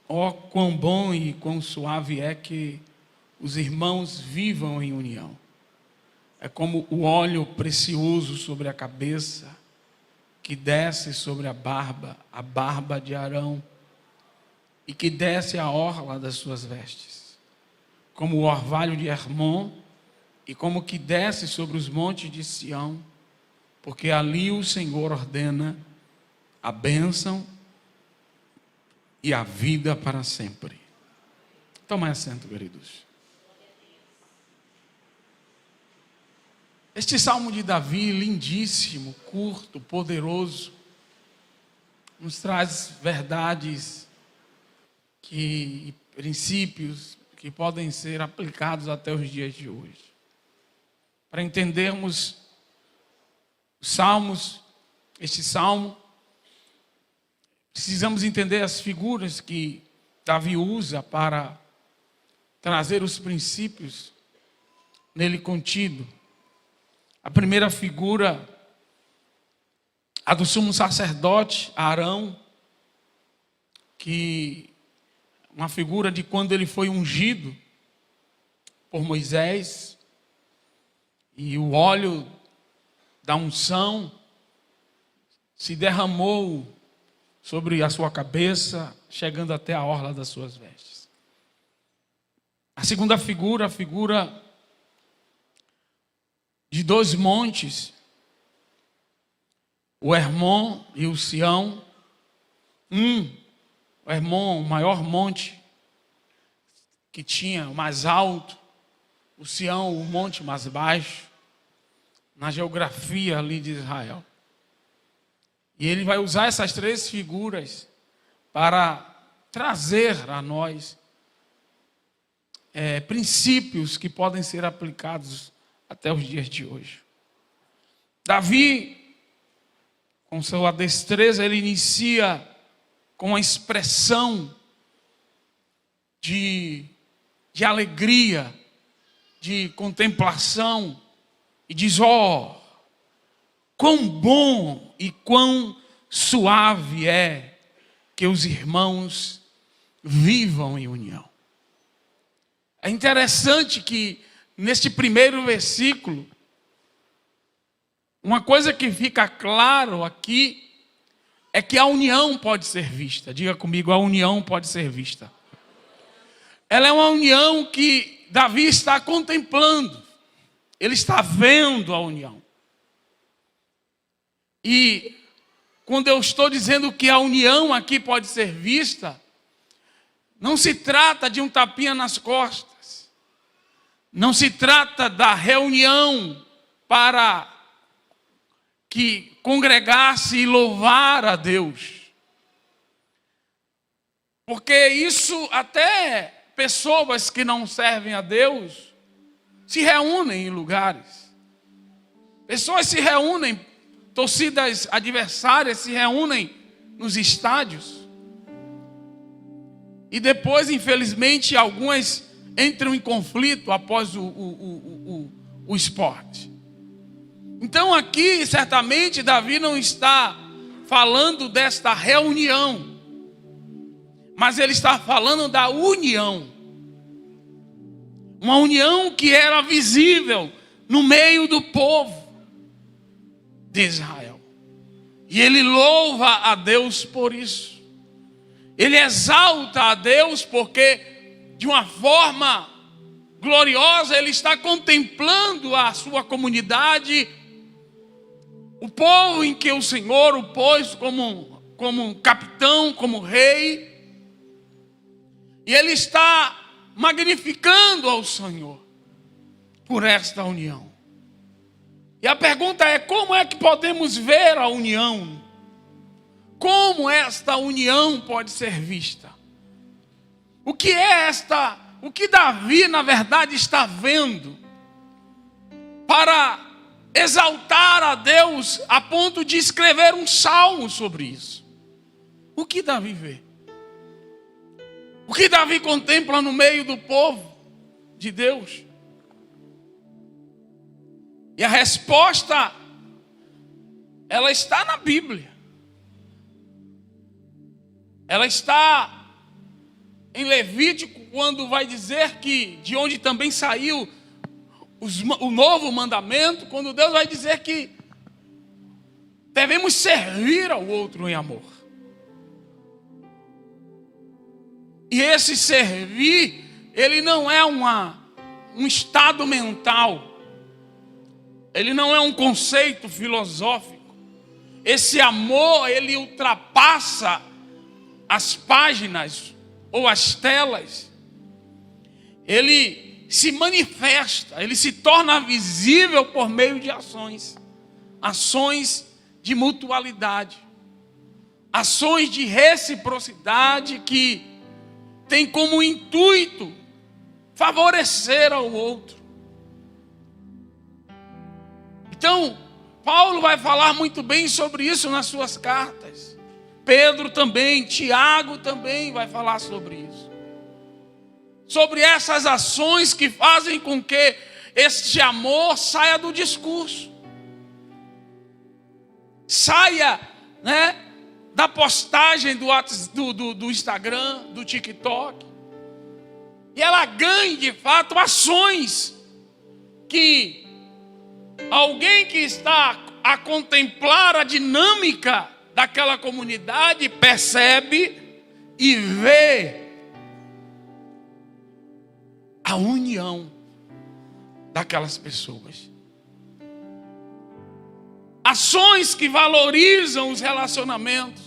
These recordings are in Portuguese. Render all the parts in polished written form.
Ó, quão bom e quão suave é que os irmãos vivam em união. É como o óleo precioso sobre a cabeça, que desce sobre a barba de Arão, e que desce a orla das suas vestes. Como o orvalho de Hermon, e como que desce sobre os montes de Sião, porque ali o Senhor ordena a bênção e a vida para sempre. Tomai assento, queridos. Este salmo de Davi, lindíssimo, curto, poderoso, nos traz verdades e princípios que podem ser aplicados até os dias de hoje. Para entendermos os salmos, este salmo, precisamos entender as figuras que Davi usa para trazer os princípios nele contido. A primeira figura, a do sumo sacerdote, Arão, que uma figura de quando ele foi ungido por Moisés, e o óleo da unção se derramou sobre a sua cabeça, chegando até a orla das suas vestes. A segunda figura, a figura de dois montes, o Hermon e o Sião. O Hermon, o maior monte que tinha, o mais alto, o Sião, o monte mais baixo, na geografia ali de Israel. E ele vai usar essas três figuras para trazer a nós princípios que podem ser aplicados até os dias de hoje. Davi, com sua destreza, ele inicia com a expressão de alegria, de contemplação, e diz: ó, quão bom e quão suave é que os irmãos vivam em união. É interessante que neste primeiro versículo, uma coisa que fica claro aqui é que a união pode ser vista. Diga comigo, a união pode ser vista. Ela é uma união que Davi está contemplando. Ele está vendo a união. E quando eu estou dizendo que a união aqui pode ser vista, não se trata de um tapinha nas costas. Não se trata da reunião para que congregasse e louvar a Deus. Porque isso até pessoas que não servem a Deus se reúnem em lugares. Pessoas se reúnem, torcidas adversárias se reúnem nos estádios. E depois, infelizmente, algumas entram em conflito após o esporte. Então aqui, certamente, Davi não está falando desta reunião, mas ele está falando da união. Uma união que era visível no meio do povo de Israel. E ele louva a Deus por isso. Ele exalta a Deus porque, de uma forma gloriosa, ele está contemplando a sua comunidade, o povo em que o Senhor o pôs como capitão, como rei. E ele está magnificando ao Senhor por esta união. E a pergunta é: como é que podemos ver a união? Como esta união pode ser vista? O que é esta? O que Davi, na verdade, está vendo para exaltar a Deus a ponto de escrever um salmo sobre isso? O que Davi vê? O que Davi contempla no meio do povo de Deus? E a resposta, ela está na Bíblia. Ela está em Levítico, quando vai dizer que de onde também saiu o novo mandamento, quando Deus vai dizer que devemos servir ao outro em amor. E esse servir, ele não é um estado mental, ele não é um conceito filosófico. Esse amor, ele ultrapassa as páginas ou as telas. Ele se manifesta, ele se torna visível por meio de ações. Ações de mutualidade. Ações de reciprocidade que tem como intuito favorecer ao outro. Então, Paulo vai falar muito bem sobre isso nas suas cartas. Pedro também, Tiago também vai falar sobre isso. Sobre essas ações que fazem com que este amor saia do discurso. Saia, da postagem do Instagram, do TikTok. E ela ganhe, de fato, ações que alguém que está a contemplar a dinâmica daquela comunidade percebe e vê a união daquelas pessoas. Ações que valorizam os relacionamentos.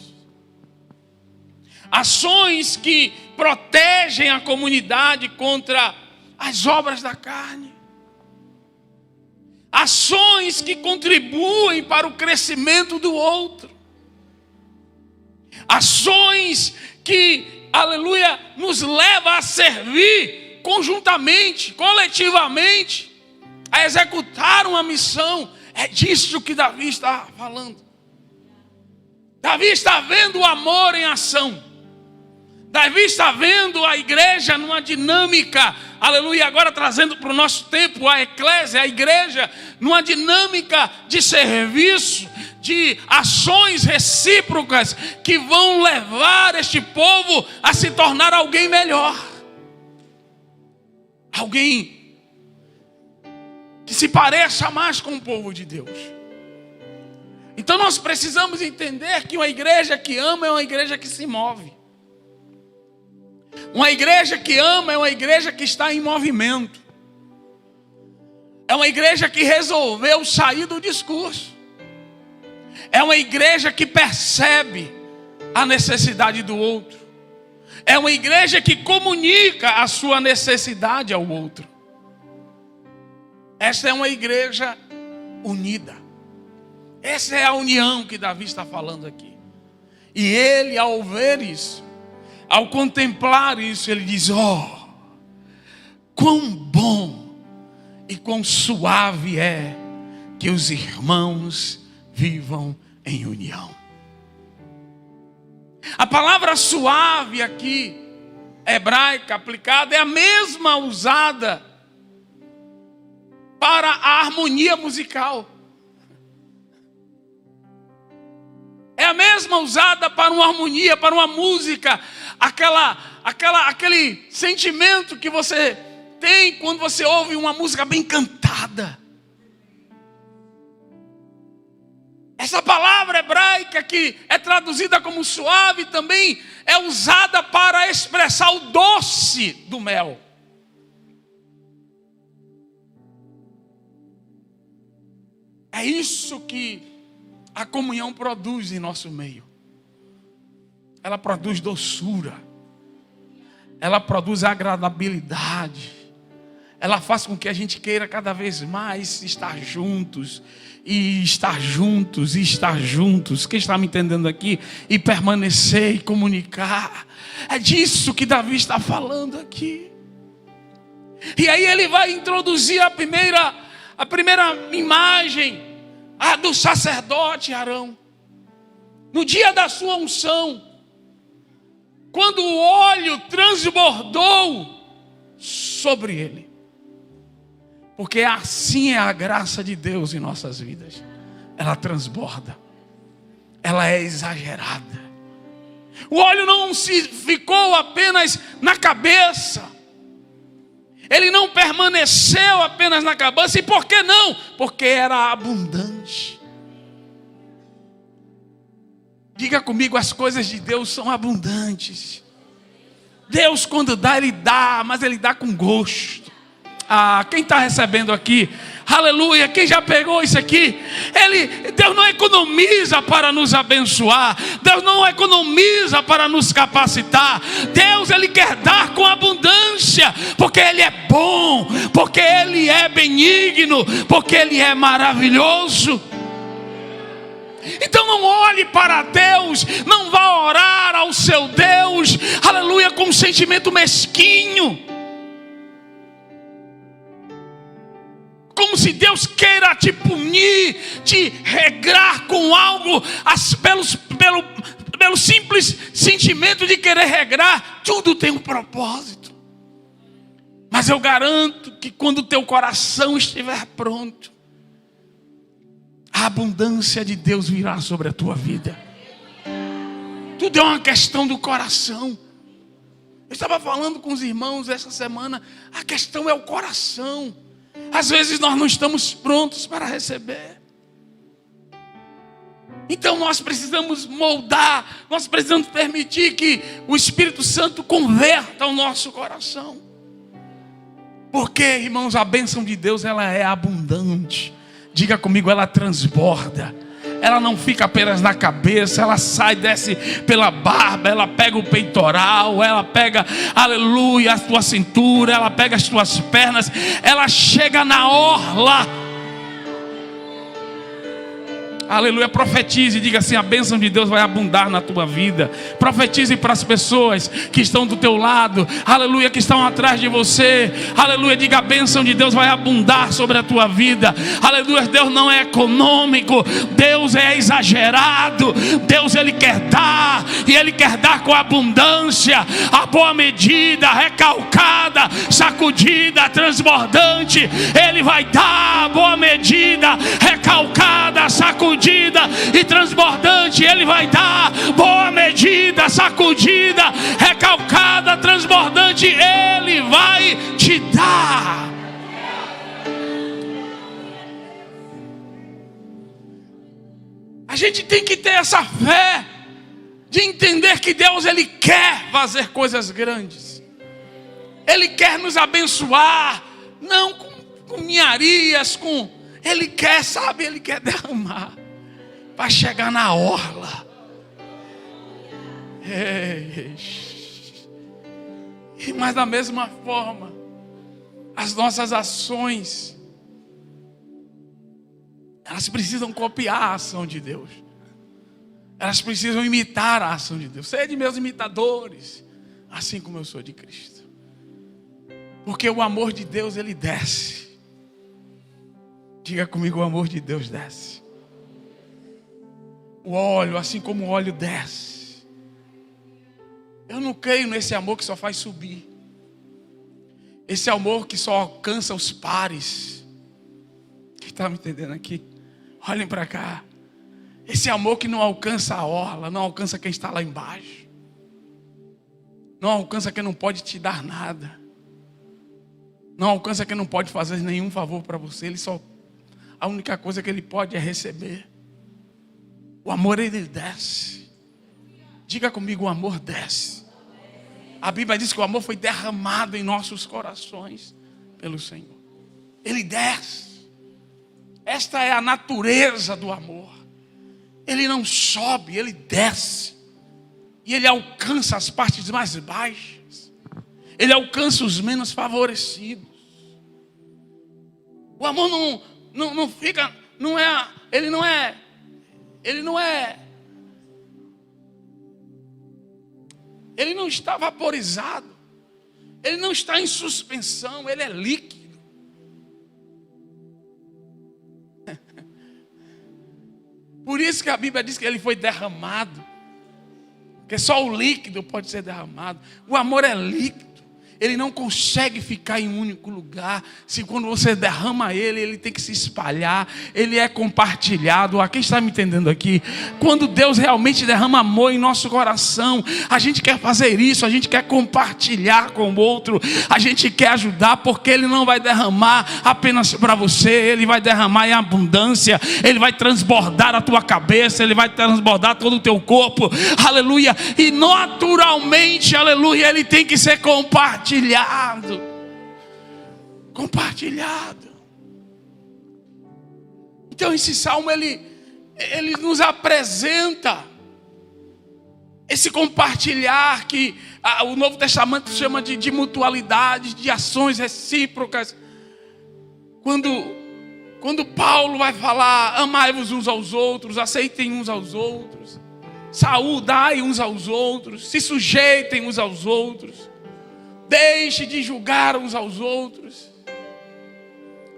Ações que protegem a comunidade contra as obras da carne. Ações que contribuem para o crescimento do outro. Ações que, aleluia, nos leva a servir conjuntamente, coletivamente, a executar uma missão. É disso que Davi está falando. Davi está vendo o amor em ação. Davi está vendo a igreja numa dinâmica, aleluia, agora trazendo para o nosso tempo a eclésia, a igreja, numa dinâmica de serviço, de ações recíprocas que vão levar este povo a se tornar alguém melhor. Alguém que se pareça mais com o povo de Deus. Então nós precisamos entender que uma igreja que ama é uma igreja que se move. Uma igreja que ama é uma igreja que está em movimento. É uma igreja que resolveu sair do discurso. É uma igreja que percebe a necessidade do outro. É uma igreja que comunica a sua necessidade ao outro. Esta é uma igreja unida. Essa é a união que Davi está falando aqui. E ele, ao ver isso, ao contemplar isso, ele diz: quão bom e quão suave é que os irmãos vivam em união. A palavra suave aqui, hebraica, aplicada, é a mesma usada para a harmonia musical. É a mesma usada para uma harmonia, para uma música, aquele sentimento que você tem quando você ouve uma música bem cantada. Essa palavra hebraica que é traduzida como suave também é usada para expressar o doce do mel. É isso que a comunhão produz em nosso meio. Ela produz doçura. Ela produz agradabilidade. Ela faz com que a gente queira cada vez mais estar juntos. E estar juntos, e estar juntos. Quem está me entendendo aqui? E permanecer e comunicar. É disso que Davi está falando aqui. E aí ele vai introduzir a primeira imagem, a do sacerdote Arão. No dia da sua unção, quando o óleo transbordou sobre ele. Porque assim é a graça de Deus em nossas vidas. Ela transborda. Ela é exagerada. O óleo não se ficou apenas na cabeça. Ele não permaneceu apenas na cabeça. E por que não? Porque era abundante. Diga comigo, as coisas de Deus são abundantes. Deus, quando dá, Ele dá, mas Ele dá com gosto. Quem está recebendo aqui? Aleluia, quem já pegou isso aqui? Deus não economiza para nos abençoar. Deus não economiza para nos capacitar. Deus, Ele quer dar com abundância, porque Ele é bom, porque Ele é benigno, porque Ele é maravilhoso. Então não olhe para Deus, não vá orar ao seu Deus, aleluia, com um sentimento mesquinho, como se Deus queira te punir, te regrar com algo, pelo simples sentimento de querer regrar. Tudo tem um propósito. Mas eu garanto que quando o teu coração estiver pronto, a abundância de Deus virá sobre a tua vida. Tudo é uma questão do coração. Eu estava falando com os irmãos essa semana, a questão é o coração. Às vezes nós não estamos prontos para receber. Então nós precisamos moldar, nós precisamos permitir que o Espírito Santo converta o nosso coração. Porque, irmãos, a bênção de Deus, ela é abundante. Diga comigo, ela transborda. Ela não fica apenas na cabeça, ela sai, desce pela barba, ela pega o peitoral, ela pega, aleluia, a tua cintura, ela pega as tuas pernas, ela chega na orla. Aleluia, profetize, diga assim, a bênção de Deus vai abundar na tua vida. Profetize para as pessoas que estão do teu lado, aleluia, que estão atrás de você. Aleluia, diga, a bênção de Deus vai abundar sobre a tua vida. Aleluia, Deus não é econômico, Deus é exagerado. Deus, Ele quer dar, e Ele quer dar com abundância. A boa medida, recalcada, sacudida, transbordante, Ele vai dar a boa medida, recalcada, sacudida e transbordante. Ele vai dar boa medida, sacudida, recalcada, transbordante. Ele vai te dar. A gente tem que ter essa fé de entender que Deus, Ele quer fazer coisas grandes. Ele quer nos abençoar, não com ninharias, Ele quer, sabe, Ele quer derramar para chegar na orla. Mas da mesma forma, as nossas ações, elas precisam copiar a ação de Deus. Elas precisam imitar a ação de Deus. Sede meus imitadores, assim como eu sou de Cristo. Porque o amor de Deus, ele desce. Diga comigo, o amor de Deus desce. O óleo, assim como o óleo desce. Eu não creio nesse amor que só faz subir. Esse amor que só alcança os pares. Quem está me entendendo aqui? Olhem para cá. Esse amor que não alcança a orla, não alcança quem está lá embaixo. Não alcança quem não pode te dar nada. Não alcança quem não pode fazer nenhum favor para você. A única coisa que Ele pode é receber. O amor, ele desce. Diga comigo, o amor desce. A Bíblia diz que o amor foi derramado em nossos corações pelo Senhor. Ele desce. Esta é a natureza do amor. Ele não sobe, ele desce. E ele alcança as partes mais baixas. Ele alcança os menos favorecidos. O amor não fica, ele não está vaporizado. Ele não está em suspensão, ele é líquido. Por isso que a Bíblia diz que ele foi derramado. Porque só o líquido pode ser derramado. O amor é líquido. Ele não consegue ficar em um único lugar. Se quando você derrama ele tem que se espalhar. Ele é compartilhado. Quem está me entendendo aqui? Quando Deus realmente derrama amor em nosso coração, a gente quer fazer isso, a gente quer compartilhar com o outro, a gente quer ajudar, porque Ele não vai derramar apenas para você, Ele vai derramar em abundância. Ele vai transbordar a tua cabeça, Ele vai transbordar todo o teu corpo, aleluia. E naturalmente, aleluia, Ele tem que ser compartilhado. Então esse salmo ele nos apresenta esse compartilhar que o Novo Testamento chama de mutualidade, de ações recíprocas. Quando Paulo vai falar, amai-vos uns aos outros, aceitem uns aos outros, saudai uns aos outros, se sujeitem uns aos outros, deixe de julgar uns aos outros,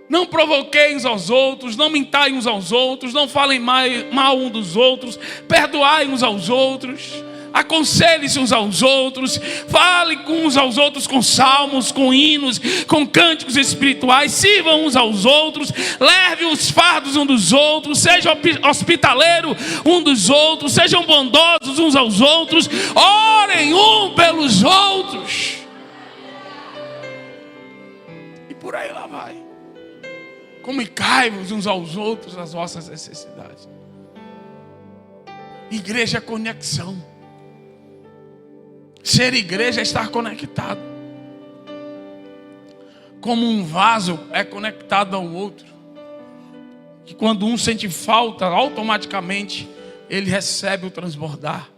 não provoquei uns aos outros, não mintai uns aos outros, não falem mal uns dos outros, perdoai uns aos outros, aconselhe-se uns aos outros, fale uns aos outros com salmos, com hinos, com cânticos espirituais, sirvam uns aos outros, leve os fardos uns dos outros, seja hospitaleiro um dos outros, sejam bondosos uns aos outros, orem um pelos outros. E por aí lá vai. Comunicai-vos uns aos outros as vossas necessidades. Igreja é conexão. Ser igreja é estar conectado. Como um vaso é conectado ao outro, que quando um sente falta, automaticamente ele recebe o transbordar.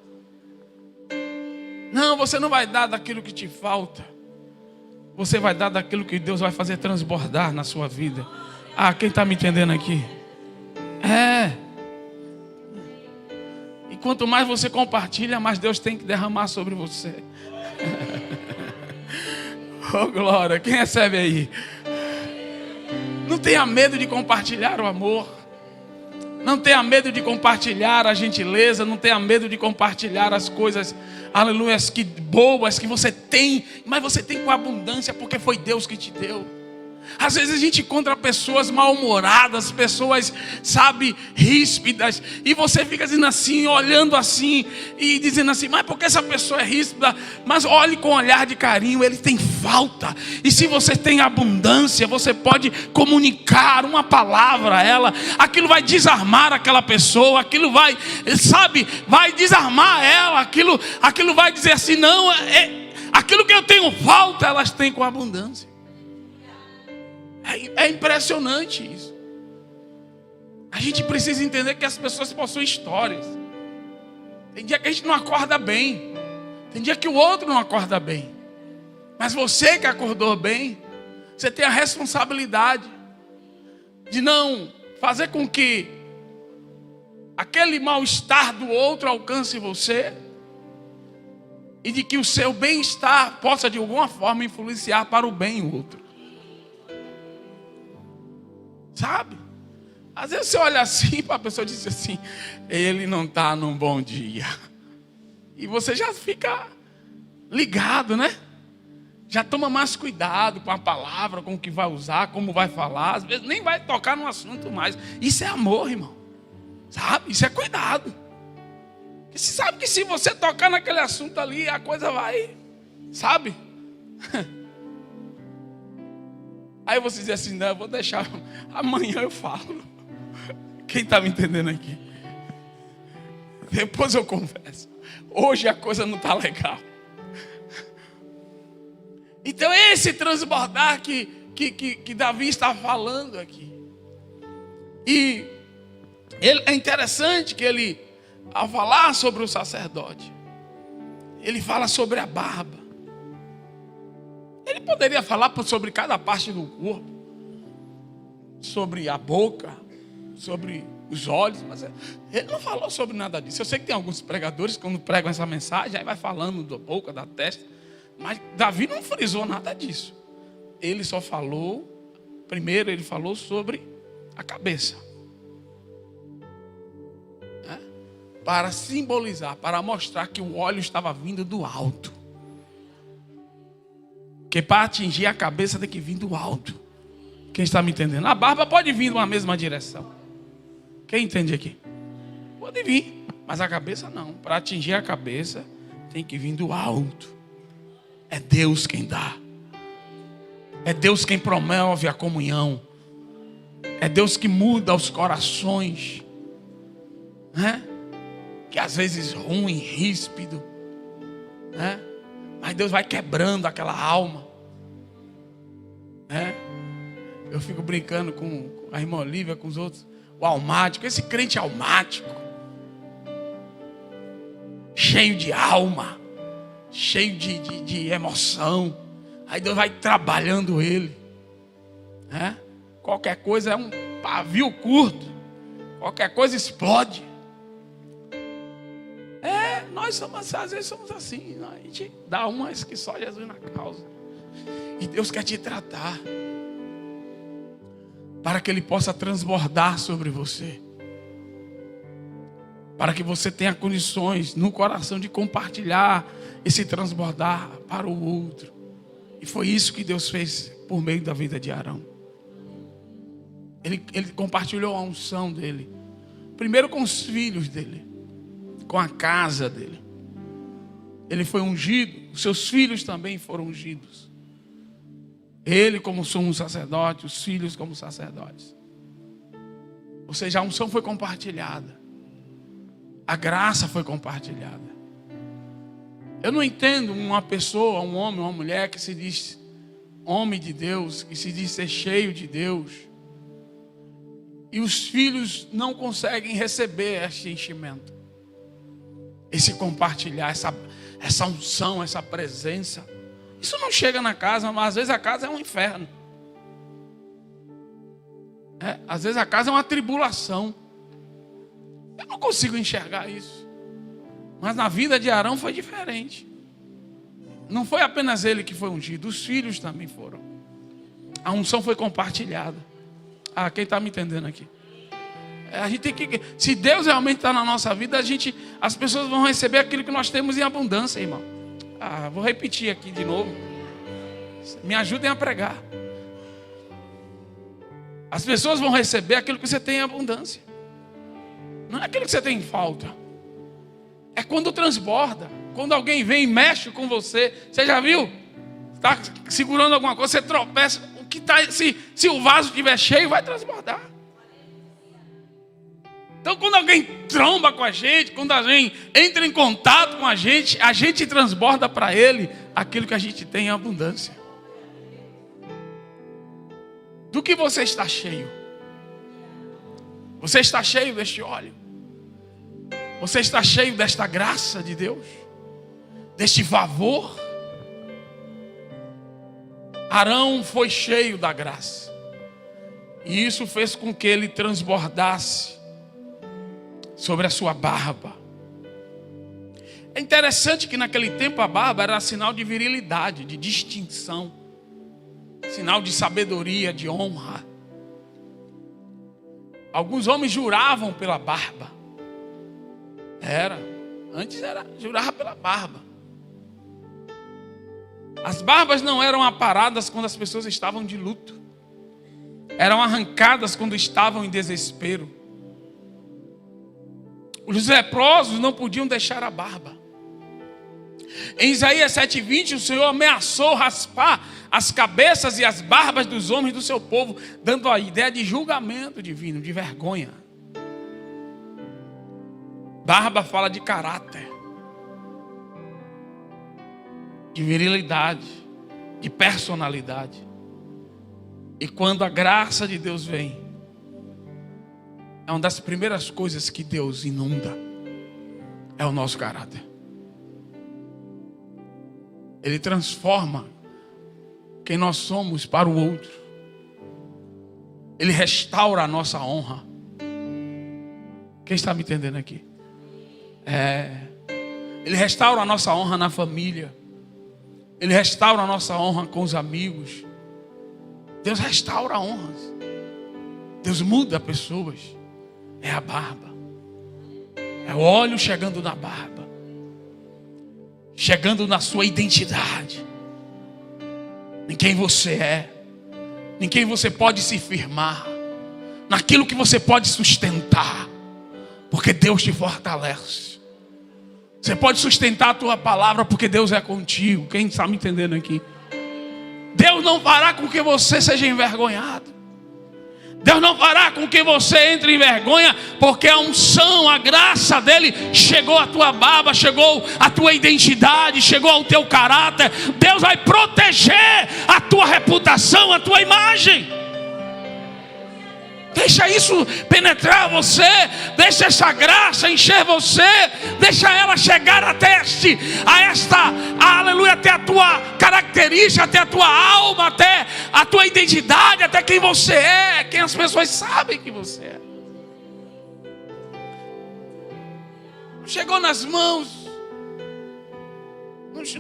Não, você não vai dar daquilo que te falta. Você vai dar daquilo que Deus vai fazer transbordar na sua vida. Quem está me entendendo aqui? E quanto mais você compartilha, mais Deus tem que derramar sobre você. Oh glória, quem recebe aí? Não tenha medo de compartilhar o amor. Não tenha medo de compartilhar a gentileza. Não tenha medo de compartilhar as coisas, aleluia, que boas que você tem. Mas você tem com abundância, porque foi Deus que te deu. Às vezes a gente encontra pessoas mal-humoradas, pessoas, sabe, ríspidas, e você fica dizendo assim, olhando assim, e dizendo assim, mas por que essa pessoa é ríspida? Mas olhe com um olhar de carinho, ele tem falta. E se você tem abundância, você pode comunicar uma palavra a ela, aquilo vai desarmar aquela pessoa, aquilo vai, sabe, vai desarmar ela, aquilo vai dizer assim, não, aquilo que eu tenho falta, elas têm com abundância. É impressionante isso. A gente precisa entender que as pessoas possuem histórias. Tem dia que a gente não acorda bem. Tem dia que o outro não acorda bem. Mas você que acordou bem, você tem a responsabilidade de não fazer com que aquele mal-estar do outro alcance você. E de que o seu bem-estar possa de alguma forma influenciar para o bem o outro. Sabe? Às vezes você olha assim para a pessoa e diz assim, ele não está num bom dia. E você já fica ligado, né? Já toma mais cuidado com a palavra, com o que vai usar, como vai falar. Às vezes nem vai tocar no assunto mais. Isso é amor, irmão. Sabe? Isso é cuidado. Porque você sabe que se você tocar naquele assunto ali, a coisa vai, sabe? Aí você diz assim, não, eu vou deixar, amanhã eu falo. Quem está me entendendo aqui? Depois eu converso. Hoje a coisa não está legal. Então esse transbordar que Davi está falando aqui. E é interessante que ele, ao falar sobre o sacerdote, ele fala sobre a barba. Ele poderia falar sobre cada parte do corpo, sobre a boca, sobre os olhos, mas ele não falou sobre nada disso. Eu sei que tem alguns pregadores que quando pregam essa mensagem, aí vai falando da boca, da testa, mas Davi não frisou nada disso. Ele só falou, primeiro ele falou sobre a cabeça. Para simbolizar, para mostrar que o óleo estava vindo do alto. Porque para atingir a cabeça tem que vir do alto. Quem está me entendendo? A barba pode vir numa mesma direção. Quem entende aqui? Pode vir, mas a cabeça não. Para atingir a cabeça tem que vir do alto. É Deus quem dá. É Deus quem promove a comunhão. É Deus que muda os corações, né? Que às vezes ruim, ríspido, né? Mas Deus vai quebrando aquela alma, né? Eu fico brincando com a irmã Olívia, com os outros. O almático, esse crente almático, cheio de alma, cheio de emoção. Aí Deus vai trabalhando ele, né? Qualquer coisa é um pavio curto, qualquer coisa explode. Nós somos, às vezes somos assim, a gente dá umas que só Jesus na causa. E Deus quer te tratar, para que Ele possa transbordar sobre você, para que você tenha condições no coração de compartilhar esse transbordar para o outro. E foi isso que Deus fez por meio da vida de Arão. Ele compartilhou a unção dele, primeiro com os filhos dele, com a casa dele. Ele foi ungido, os seus filhos também foram ungidos. Ele como sumo sacerdote, os filhos como sacerdotes. Ou seja, a unção foi compartilhada. A graça foi compartilhada. Eu não entendo uma pessoa, um homem, uma mulher que se diz homem de Deus, que se diz ser cheio de Deus, e os filhos não conseguem receber este enchimento, esse compartilhar, essa unção, essa presença. Isso não chega na casa, mas às vezes a casa é um inferno. Às vezes a casa é uma tribulação. Eu não consigo enxergar isso. Mas na vida de Arão foi diferente. Não foi apenas ele que foi ungido, os filhos também foram. A unção foi compartilhada. Quem está me entendendo aqui? A gente tem que, se Deus realmente está na nossa vida, as pessoas vão receber aquilo que nós temos em abundância, irmão. Vou repetir aqui de novo. Me ajudem a pregar. As pessoas vão receber aquilo que você tem em abundância. Não é aquilo que você tem em falta. É quando transborda. Quando alguém vem e mexe com você. Você já viu? Está segurando alguma coisa, você tropeça. Se o vaso estiver cheio, vai transbordar. Então quando alguém tromba com a gente, quando alguém entra em contato com a gente transborda para ele aquilo que a gente tem em abundância. Do que você está cheio? Você está cheio deste óleo? Você está cheio desta graça de Deus? Deste favor? Arão foi cheio da graça. E isso fez com que ele transbordasse sobre a sua barba. É interessante que naquele tempo a barba era sinal de virilidade, de distinção, sinal de sabedoria, de honra. Alguns homens juravam pela barba. Antes jurava pela barba. As barbas não eram aparadas quando as pessoas estavam de luto. Eram arrancadas quando estavam em desespero. Os leprosos não podiam deixar a barba. Em Isaías 7:20, o Senhor ameaçou raspar as cabeças e as barbas dos homens do seu povo, dando a ideia de julgamento divino, de vergonha. Barba fala de caráter, de virilidade, de personalidade. E quando a graça de Deus vem, é uma das primeiras coisas que Deus inunda, é o nosso caráter. Ele transforma quem nós somos para o outro. Ele restaura a nossa honra. Quem está me entendendo aqui? Ele restaura a nossa honra na família. Ele restaura a nossa honra com os amigos. Deus restaura honras. Deus muda pessoas. É a barba. É o óleo chegando na barba. Chegando na sua identidade. em quem você é, em quem você pode se firmar, naquilo que você pode sustentar, porque Deus te fortalece. Você pode sustentar a tua palavra porque Deus é contigo. Quem está me entendendo aqui? Deus não fará com que você seja envergonhado. Deus não fará com que você entre em vergonha, porque a unção, a graça dele chegou à tua barba, chegou à tua identidade, chegou ao teu caráter. Deus vai proteger a tua reputação, a tua imagem. Deixa isso penetrar você, deixa essa graça encher você, deixa ela chegar até aleluia, até a tua característica, até a tua alma, até a tua identidade, até quem você é, quem as pessoas sabem que você é. Chegou nas mãos,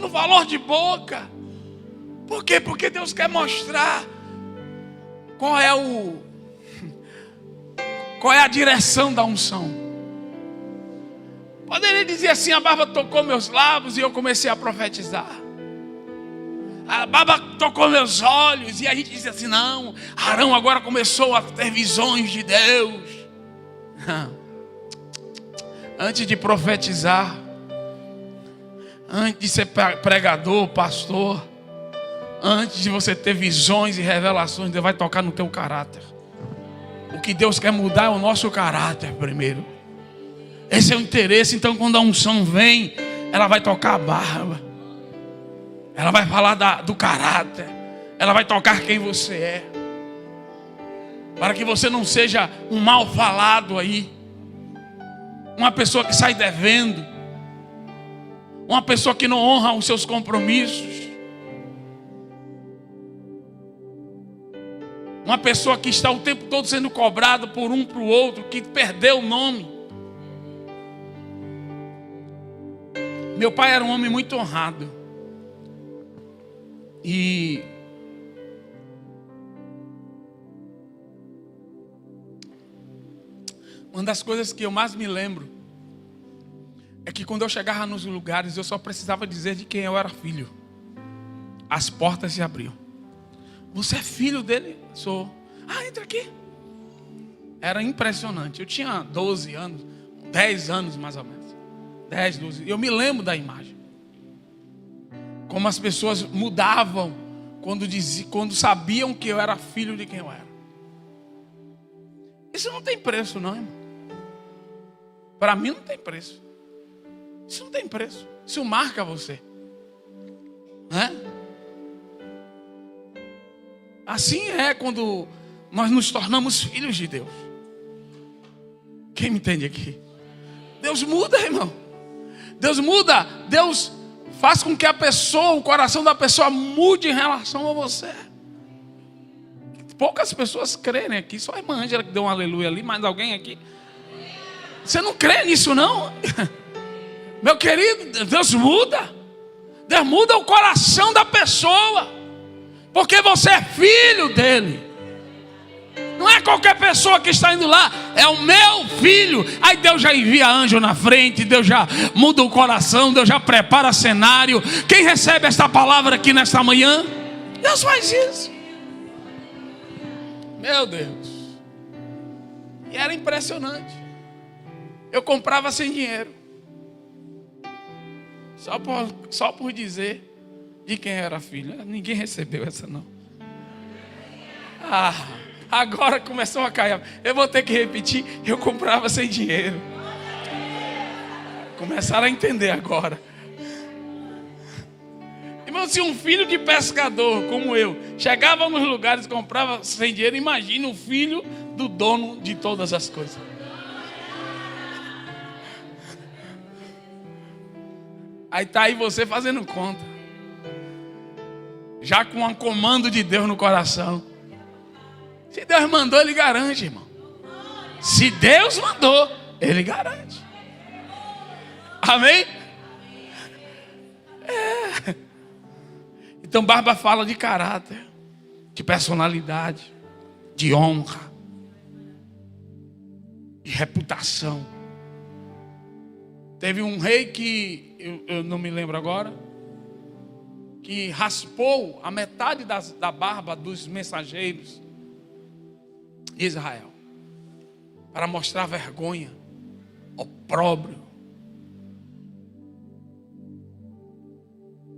no valor de boca. Por quê? Porque Deus quer mostrar qual é a direção da unção. Poderia dizer assim: a barba tocou meus lábios e eu comecei a profetizar. A barba tocou meus olhos e a gente diz assim: não, Arão agora começou a ter visões de Deus. Antes de profetizar, antes de ser pregador, pastor, antes de você ter visões e revelações, Deus vai tocar no teu caráter. O que Deus quer mudar é o nosso caráter primeiro. Esse é o interesse. Então quando a unção vem, ela vai tocar a barba, ela vai falar do caráter, ela vai tocar quem você é, para que você não seja um mal falado aí, uma pessoa que sai devendo, uma pessoa que não honra os seus compromissos, uma pessoa que está o tempo todo sendo cobrado por um para o outro, que perdeu o nome. Meu pai era um homem muito honrado. E uma das coisas que eu mais me lembro é que quando eu chegava nos lugares, eu só precisava dizer de quem eu era filho. As portas se abriam. Você é filho dele? Sou. Ah, entra aqui. Era impressionante. Eu tinha 12 anos, 10 anos mais ou menos. 10, 12. Eu me lembro da imagem. Como as pessoas mudavam quando sabiam que eu era filho de quem eu era. Isso não tem preço, não, irmão. Para mim não tem preço. Isso não tem preço. Isso marca você. Né? Assim é quando nós nos tornamos filhos de Deus. Quem me entende aqui? Deus muda, irmão. Deus muda. Deus faz com que a pessoa, o coração da pessoa mude em relação a você. Poucas pessoas creem aqui. Só a irmã Ângela que deu um aleluia ali. Mais alguém aqui? Você não crê nisso não? Meu querido, Deus muda. Deus muda o coração da pessoa, porque você é filho dele. Não é qualquer pessoa que está indo lá, é o meu filho. Aí Deus já envia anjo na frente, Deus já muda o coração, Deus já prepara cenário. Quem recebe esta palavra aqui nesta manhã? Deus faz isso. Meu Deus. E era impressionante. Eu comprava sem dinheiro, só por dizer de quem era filho. Ninguém recebeu essa não. Agora começou a cair. Eu vou ter que repetir. Eu comprava sem dinheiro. Começaram a entender agora. Irmão, se um filho de pescador como eu chegava nos lugares e comprava sem dinheiro, imagina o filho do dono de todas as coisas. Aí está aí você fazendo conta, já com um comando de Deus no coração. Se Deus mandou, Ele garante, irmão. Se Deus mandou, Ele garante. Amém? Então barba fala de caráter, de personalidade, de honra, de reputação. Teve um rei que eu não me lembro agora, que raspou a metade da barba dos mensageiros de Israel, para mostrar vergonha, opróbrio.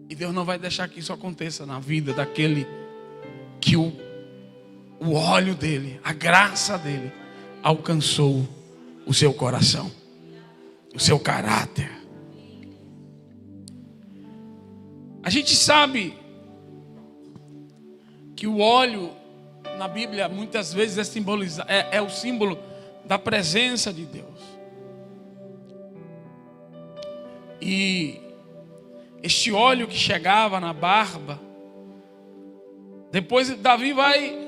E Deus não vai deixar que isso aconteça na vida daquele que o óleo dele, a graça dele, alcançou o seu coração, o seu caráter. A gente sabe que o óleo na Bíblia muitas vezes é o símbolo da presença de Deus. E este óleo que chegava na barba, depois Davi vai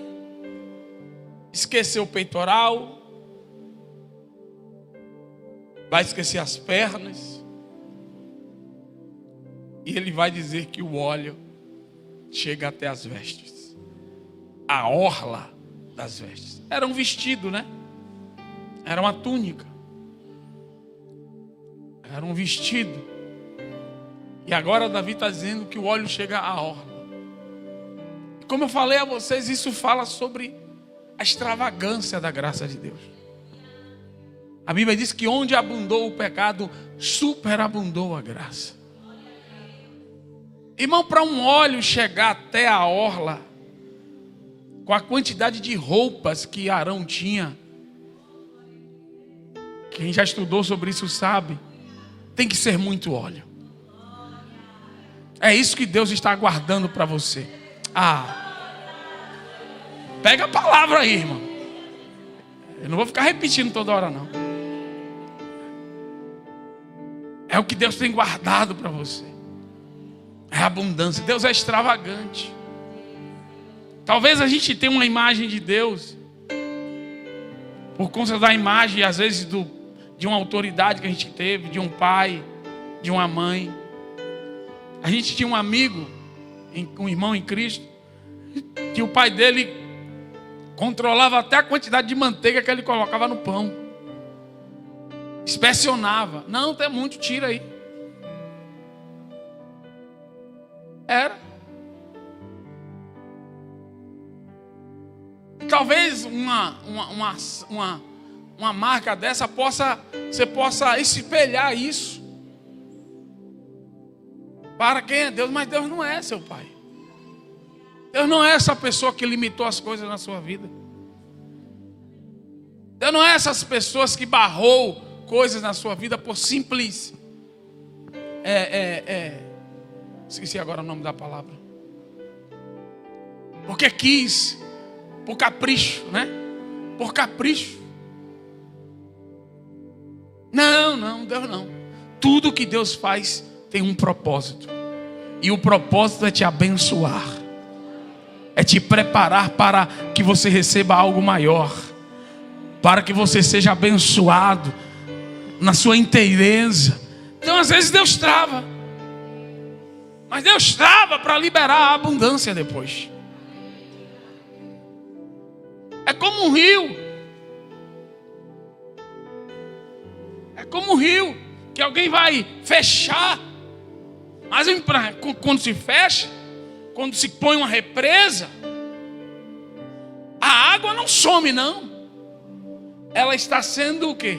esquecer o peitoral, vai esquecer as pernas, e ele vai dizer que o óleo chega até as vestes, a orla das vestes. Era um vestido, né? Era uma túnica, era um vestido. E agora Davi está dizendo que o óleo chega à orla. Como eu falei a vocês, isso fala sobre a extravagância da graça de Deus. A Bíblia diz que onde abundou o pecado, superabundou a graça. Irmão, para um óleo chegar até a orla, com a quantidade de roupas que Arão tinha, quem já estudou sobre isso sabe, tem que ser muito óleo. É isso que Deus está aguardando para você. Pega a palavra aí, irmão. Eu não vou ficar repetindo toda hora, não. É o que Deus tem guardado para você. É abundância. Deus é extravagante. Talvez a gente tenha uma imagem de Deus por conta da imagem, às vezes, de uma autoridade que a gente teve, de um pai, de uma mãe. A gente tinha um amigo, um irmão em Cristo, que o pai dele controlava até a quantidade de manteiga que ele colocava no pão. Inspecionava. Não, tem muito, tira aí. Era. Talvez uma marca dessa você possa espelhar isso para quem é Deus, mas Deus não é seu pai. Deus não é essa pessoa que limitou as coisas na sua vida. Deus não é essas pessoas que barrou coisas na sua vida por simples esqueci agora o nome da palavra. Porque quis, por capricho, né? Por capricho. Não, Deus não. Tudo que Deus faz tem um propósito. E o propósito é te abençoar. É te preparar para que você receba algo maior. Para que você seja abençoado na sua inteireza. Então às vezes Deus trava. Mas Deus trava para liberar a abundância depois. É como um rio. É como um rio que alguém vai fechar. Mas quando se fecha, quando se põe uma represa, a água não some, não. Ela está sendo o quê?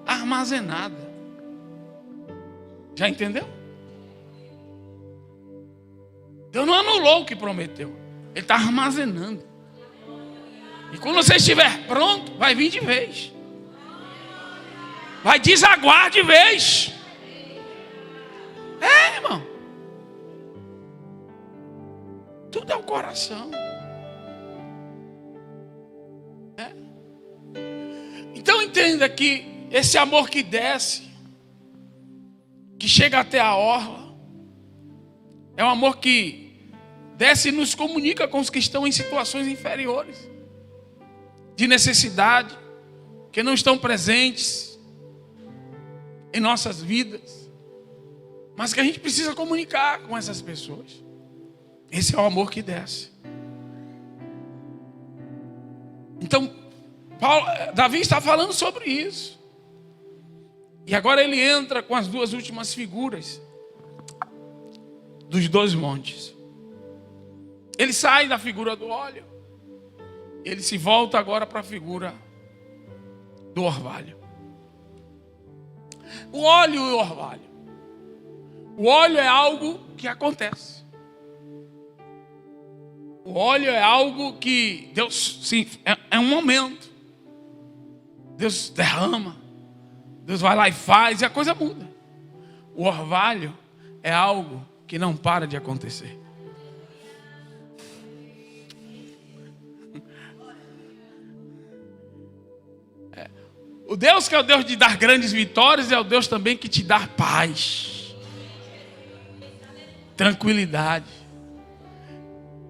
Armazenada. Já entendeu? Deus não anulou o que prometeu. Ele está armazenando. E quando você estiver pronto, vai vir de vez. Vai desaguar de vez. Irmão. Tudo é o coração. Então entenda que esse amor que desce, que chega até a orla, é um amor que desce e nos comunica com os que estão em situações inferiores, de necessidade, que não estão presentes em nossas vidas, mas que a gente precisa comunicar com essas pessoas. Esse é o amor que desce. Então, Davi está falando sobre isso. E agora ele entra com as duas últimas figuras, dos dois montes. Ele sai da figura do óleo. Ele se volta agora para a figura do orvalho. O óleo e o orvalho. O óleo é algo que acontece. O óleo é algo que Deus, sim, é um momento. Deus derrama. Deus vai lá e faz e a coisa muda. O orvalho é algo que não para de acontecer. O Deus que é o Deus de dar grandes vitórias é o Deus também que te dá paz, tranquilidade.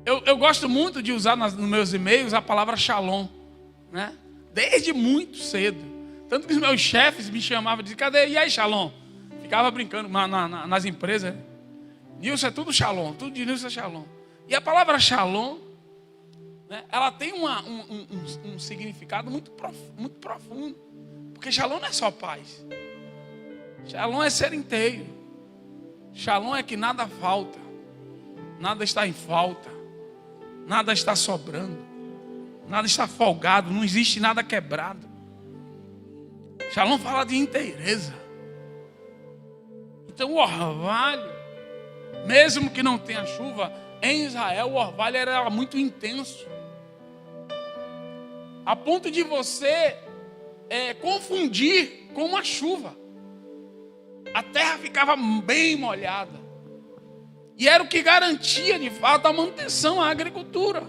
Eu gosto muito de usar nos meus e-mails a palavra shalom, né? Desde muito cedo. Tanto que os meus chefes me chamavam e diziam, cadê? E aí, shalom? Ficava brincando nas empresas. Nilson é tudo shalom, tudo de Nilson é shalom. E a palavra shalom, né, ela tem um significado muito profundo. Porque shalom não é só paz. Shalom é ser inteiro. Shalom é que nada falta. Nada está em falta. Nada está sobrando. Nada está folgado. Não existe nada quebrado. Shalom fala de inteireza. Então o orvalho, mesmo que não tenha chuva, em Israel o orvalho era muito intenso. A ponto de você confundir com uma chuva. A terra ficava bem molhada. E era o que garantia de fato a manutenção, a agricultura.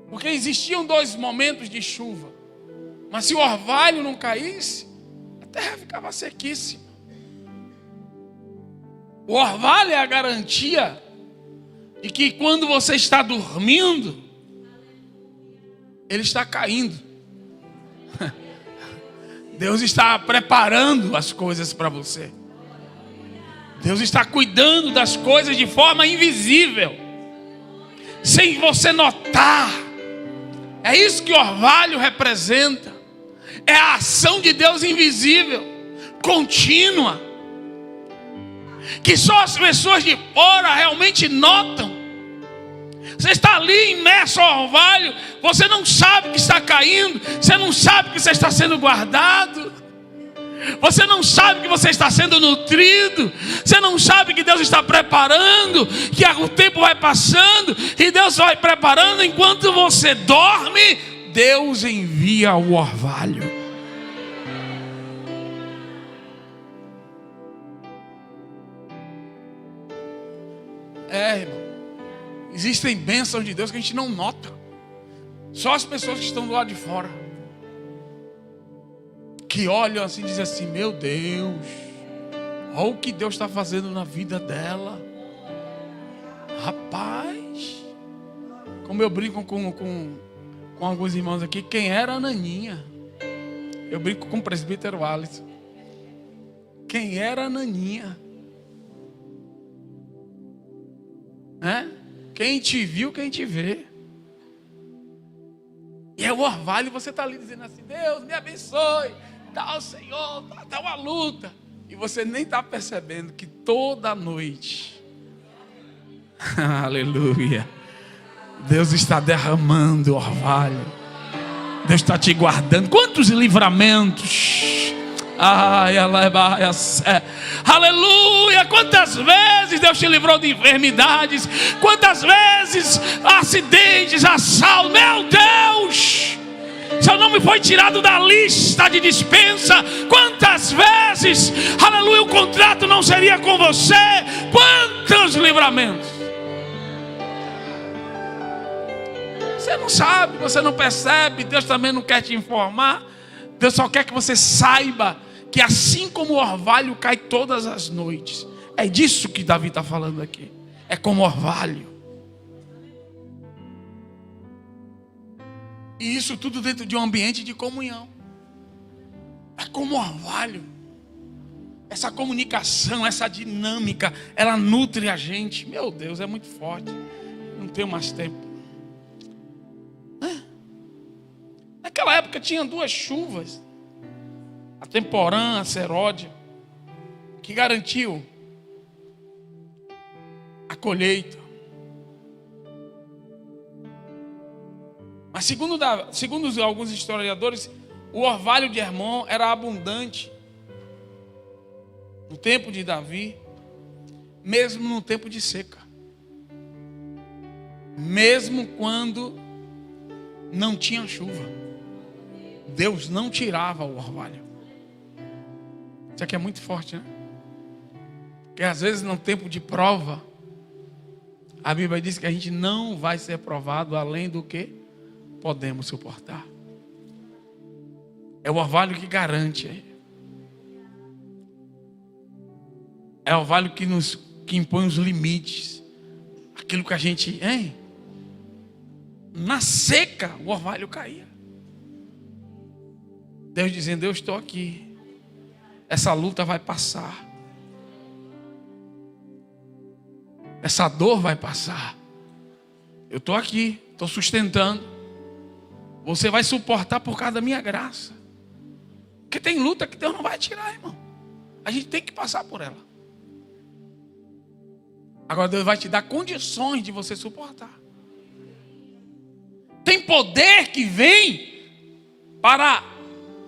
Porque existiam 2 momentos de chuva. Mas se o orvalho não caísse, a terra ficava sequíssima. O orvalho é a garantia de que quando você está dormindo, ele está caindo. Deus está preparando as coisas para você. Deus está cuidando das coisas de forma invisível, sem você notar. É isso que o orvalho representa. É a ação de Deus invisível, contínua, que só as pessoas de fora realmente notam. Você está ali imerso ao orvalho, você não sabe que está caindo, você não sabe que você está sendo guardado, você não sabe que você está sendo nutrido, você não sabe que Deus está preparando, que o tempo vai passando e Deus vai preparando. Enquanto você dorme, Deus envia o orvalho. Irmão, existem bênçãos de Deus que a gente não nota. Só as pessoas que estão do lado de fora, que olham assim e dizem assim, meu Deus, olha o que Deus está fazendo na vida dela. Rapaz, como eu brinco com alguns irmãos aqui, quem era a Naninha? Eu brinco com o presbítero Alisson. Quem era a Naninha? Quem te viu, quem te vê. E é o orvalho, você está ali dizendo assim, Deus me abençoe, tal Senhor, tá uma luta. E você nem está percebendo que toda noite, aleluia, Deus está derramando orvalho. Deus está te guardando. Quantos livramentos. Aleluia. Quantas vezes Deus te livrou de enfermidades. Quantas vezes acidentes, assaltos. Meu Deus, seu nome foi tirado da lista de dispensa. Quantas vezes, aleluia, o contrato não seria com você. Quantos livramentos. Você não sabe, você não percebe. Deus também não quer te informar. Deus só quer que você saiba que assim como o orvalho cai todas as noites. É disso que Davi está falando aqui. É como orvalho. E isso tudo dentro de um ambiente de comunhão. É como orvalho. Essa comunicação, essa dinâmica, ela nutre a gente. Meu Deus, é muito forte. Não tenho mais tempo. Naquela época tinha 2 chuvas. A temporã, a seródia, que garantiu colheita. Mas segundo alguns historiadores, o orvalho de Hermon era abundante no tempo de Davi, mesmo no tempo de seca. Mesmo quando não tinha chuva, Deus não tirava o orvalho. Isso aqui é muito forte, né? Porque às vezes no tempo de prova, a Bíblia diz que a gente não vai ser provado além do que podemos suportar. É o orvalho que garante. É o orvalho que impõe os limites. Aquilo que a gente... Na seca, o orvalho caía. Deus dizendo, eu estou aqui. Essa luta vai passar. Essa dor vai passar. Eu estou aqui, estou sustentando. Você vai suportar por causa da minha graça. Porque tem luta que Deus não vai tirar, irmão. A gente tem que passar por ela. Agora Deus vai te dar condições de você suportar. Tem poder que vem para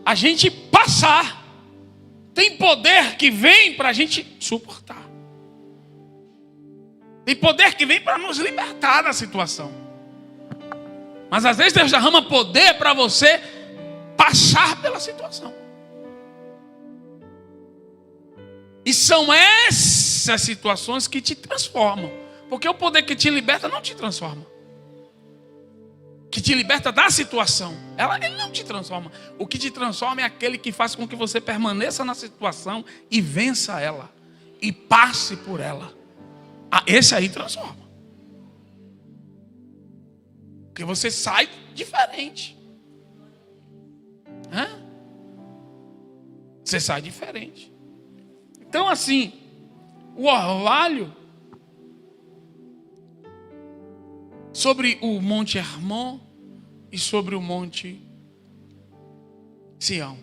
a gente passar. Tem poder que vem para a gente suportar. Tem poder que vem para nos libertar da situação. Mas às vezes Deus derrama poder para você passar pela situação. E são essas situações que te transformam. Porque o poder que te liberta não te transforma. Que te liberta da situação. Ele não te transforma. O que te transforma é aquele que faz com que você permaneça na situação e vença ela. E passe por ela. Esse aí transforma. Porque você sai diferente. Você sai diferente. Então assim, o orvalho sobre o monte Hermon e sobre o monte Sião.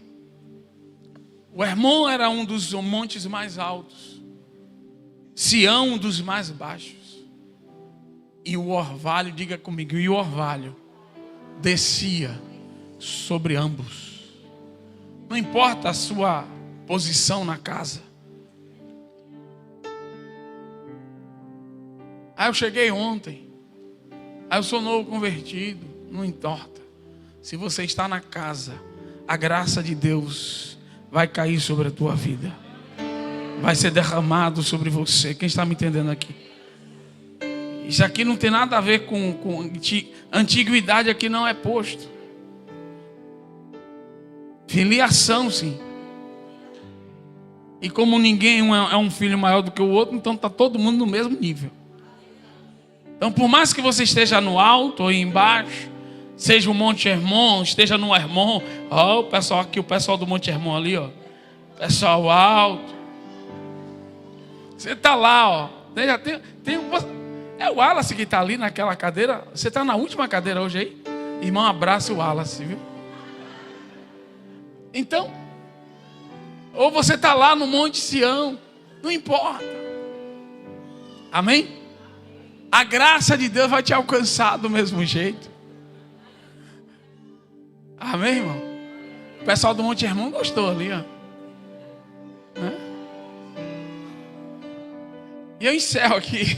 O Hermon era um dos montes mais altos. Sião, um dos mais baixos. E o orvalho, diga comigo, e o orvalho descia sobre ambos. Não importa a sua posição na casa. Eu cheguei ontem. Eu sou novo convertido. Não importa. Se você está na casa, a graça de Deus vai cair sobre a tua vida. Vai ser derramado sobre você. Quem está me entendendo aqui? Isso aqui não tem nada a ver com antiguidade, aqui não é posto. Filiação, sim. E como ninguém é um filho maior do que o outro, então está todo mundo no mesmo nível. Então, por mais que você esteja no alto ou embaixo, seja o Monte Hermon, esteja no Hermon, o pessoal aqui, o pessoal do Monte Hermon ali, pessoal alto. Você está lá, é o Wallace que está ali naquela cadeira. Você está na última cadeira hoje aí? Irmão, abraça o Wallace, viu? Então, ou você está lá no Monte Sião, não importa. Amém? A graça de Deus vai te alcançar do mesmo jeito. Amém, irmão? O pessoal do Monte Hermon gostou ali, ó. E eu encerro aqui.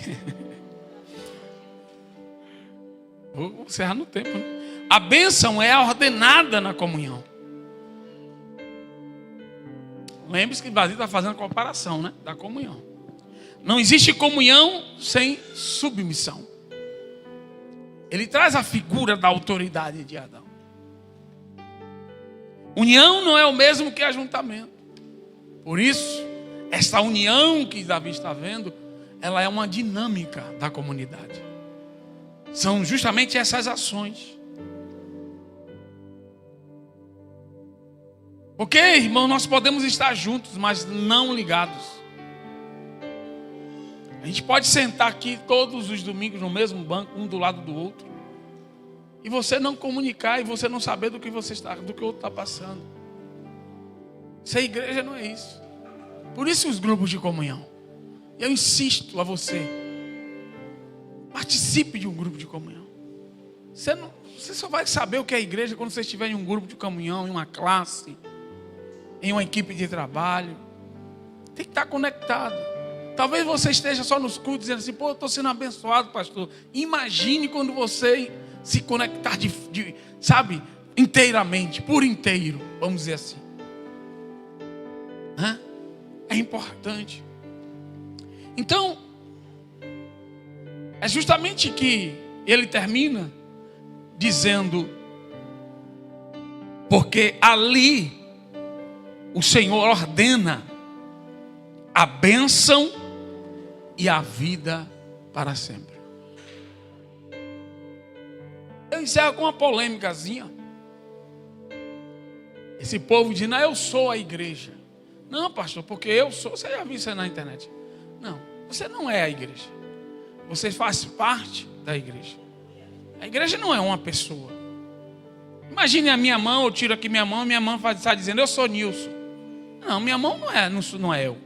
Vou encerrar no tempo, né? A bênção é ordenada na comunhão. Lembre-se que o Brasil está fazendo comparação, né? Da comunhão. Não existe comunhão sem submissão. Ele traz a figura da autoridade de Adão. União não é o mesmo que ajuntamento. Por isso, essa união que Davi está vendo, ela é uma dinâmica da comunidade. São justamente essas ações. Porque, irmão, nós podemos estar juntos, mas não ligados. A gente pode sentar aqui todos os domingos no mesmo banco, um do lado do outro, e você não comunicar e você não saber do que o outro está passando. Ser igreja não é isso. Por isso os grupos de comunhão. Eu insisto a você, Participe de um grupo de comunhão. Você só vai saber o que é igreja quando você estiver em um grupo de comunhão, em uma classe, em uma equipe de trabalho. Tem que estar conectado. Talvez você esteja só nos cultos dizendo assim: pô, eu estou sendo abençoado, pastor. Imagine quando você se conectar sabe, inteiramente, por inteiro, vamos dizer assim. É importante. Então, é justamente que ele termina dizendo: porque ali o Senhor ordena a bênção e a vida para sempre. Eu encerro com uma polêmicazinha. Esse povo diz: não, eu sou a igreja. Não, pastor, porque eu sou. Você já viu isso na internet? Não, você não é a igreja. Você faz parte da igreja. A igreja não é uma pessoa. Imagine a minha mão, eu tiro aqui minha mão está dizendo: eu sou Nilson. Não, minha mão não é eu.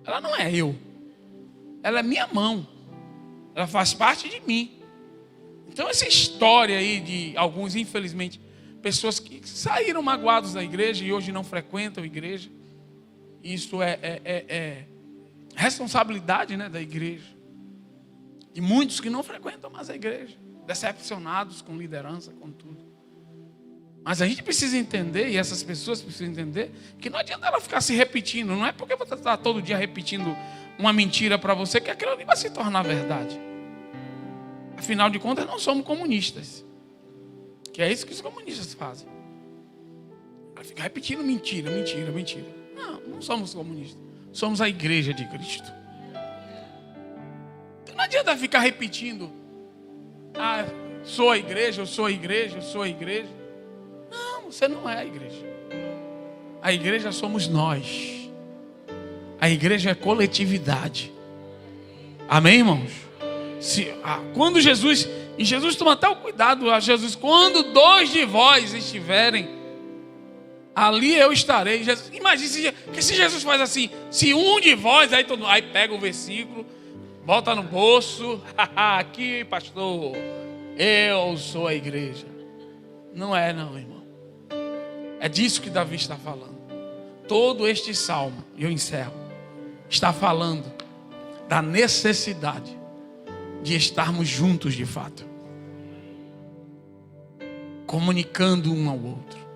Ela não é eu. Ela é minha mão. Ela faz parte de mim. Então essa história aí de alguns, infelizmente, pessoas que saíram magoados da igreja e hoje não frequentam a igreja. Isso é responsabilidade, né, da igreja. E muitos que não frequentam mais a igreja, decepcionados com liderança, com tudo. Mas a gente precisa entender, e essas pessoas precisam entender, que não adianta ela ficar se repetindo. Não é porque você está todo dia repetindo uma mentira para você que aquilo ali vai se tornar verdade. Afinal de contas, não somos comunistas. Que é isso que os comunistas fazem. Ela fica repetindo mentira. Não somos comunistas. Somos a igreja de Cristo. Então não adianta ficar repetindo: ah, sou a igreja, eu sou a igreja, eu sou a igreja. Não, você não é a igreja. A igreja somos nós. A igreja é coletividade. Amém, irmãos? Quando Jesus toma até o cuidado a Jesus: quando 2 de vós estiverem, ali eu estarei. Imagine se Jesus faz assim: se 1 de vós, aí pega o versículo, bota no bolso, aqui, pastor, eu sou a igreja. Não é não, irmão. É disso que Davi está falando. Todo este salmo, e eu encerro, está falando da necessidade de estarmos juntos de fato, comunicando um ao outro.